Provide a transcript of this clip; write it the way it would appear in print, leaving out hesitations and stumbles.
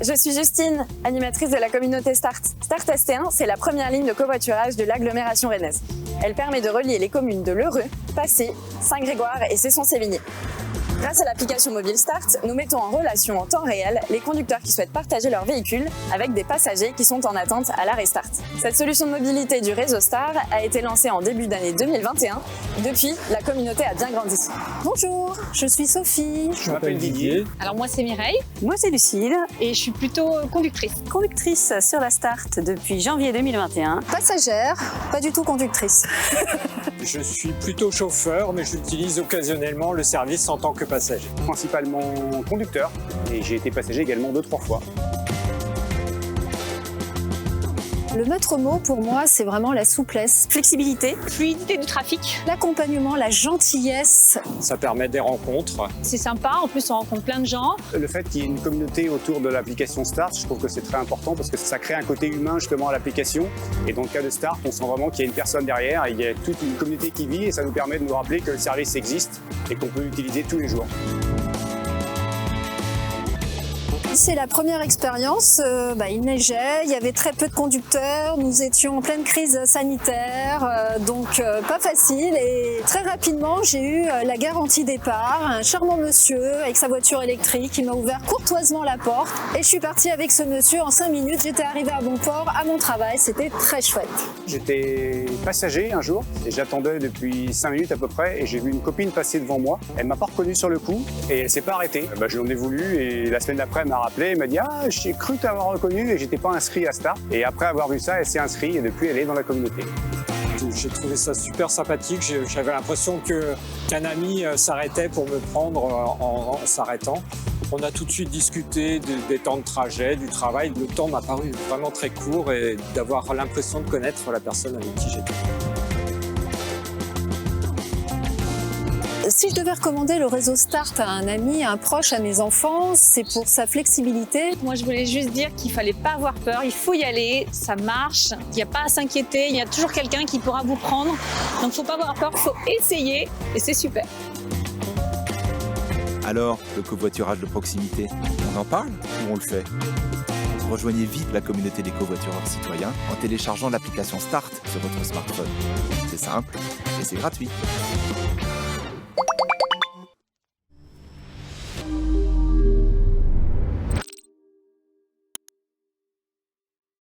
je suis Justine, animatrice de la communauté Start. Start ST1, c'est la première ligne de covoiturage de l'agglomération rennaise. Elle permet de relier les communes de L'Heureux, Passé, Saint-Grégoire et Cesson-Sévigné. Grâce à l'application mobile Start, nous mettons en relation en temps réel les conducteurs qui souhaitent partager leur véhicule avec des passagers qui sont en attente à l'arrêt Start. Cette solution de mobilité du réseau Star a été lancée en début d'année 2021. Depuis, la communauté a bien grandi. Bonjour, je suis Sophie. Je m'appelle Didier. Alors moi c'est Mireille Moi c'est Lucille, et je suis plutôt conductrice. conductrice sur la Start depuis janvier 2021. Passagère, pas du tout conductrice. Je suis plutôt chauffeur, mais j'utilise occasionnellement le service en tant que passager. Principalement conducteur, et j'ai été passager également 2-3 fois. Le maître mot pour moi, c'est vraiment la souplesse, flexibilité, Fluidité du trafic, l'accompagnement, la gentillesse. Ça permet des rencontres. c'est sympa, en plus on rencontre plein de gens. Le fait qu'il y ait une communauté autour de l'application Start, je trouve que c'est très important parce que ça crée un côté humain justement à l'application. Et dans le cas de Start, on sent vraiment qu'il y a une personne derrière, et il y a toute une communauté qui vit, et ça nous permet de nous rappeler que le service existe et qu'on peut l'utiliser tous les jours. C'est la première expérience, il neigeait, il y avait très peu de conducteurs, nous étions en pleine crise sanitaire, donc pas facile. Et très rapidement, j'ai eu la garantie départ, un charmant monsieur avec sa voiture électrique qui m'a ouvert courtoisement la porte. Et je suis partie avec ce monsieur en 5 minutes, j'étais arrivée à bon port, à mon travail, c'était très chouette. J'étais passager un jour, et j'attendais depuis 5 minutes à peu près, et j'ai vu une copine passer devant moi. Elle m'a pas reconnu sur le coup, et elle s'est pas arrêtée. Je lui en ai voulu, et la semaine d'après, elle m'a rappelé, elle m'a dit « Ah, j'ai cru t'avoir reconnu et j'étais pas inscrit à Start ». Et après avoir vu ça, elle s'est inscrite et depuis, elle est dans la communauté. J'ai trouvé ça super sympathique. J'avais l'impression qu'un ami s'arrêtait pour me prendre en s'arrêtant. On a tout de suite discuté des temps de trajet, du travail. Le temps m'a paru vraiment très court et d'avoir l'impression de connaître la personne avec qui j'étais. Si je devais recommander le réseau Start à un ami, à un proche, à mes enfants, c'est pour sa flexibilité. Moi je voulais juste dire qu'il fallait pas avoir peur, il faut y aller, ça marche, il n'y a pas à s'inquiéter, il y a toujours quelqu'un qui pourra vous prendre. Donc faut pas avoir peur, faut essayer et c'est super. Alors, le covoiturage de proximité, on en parle ou on le fait? Rejoignez vite la communauté des covoitureurs citoyens en téléchargeant l'application Start sur votre smartphone. C'est simple et c'est gratuit.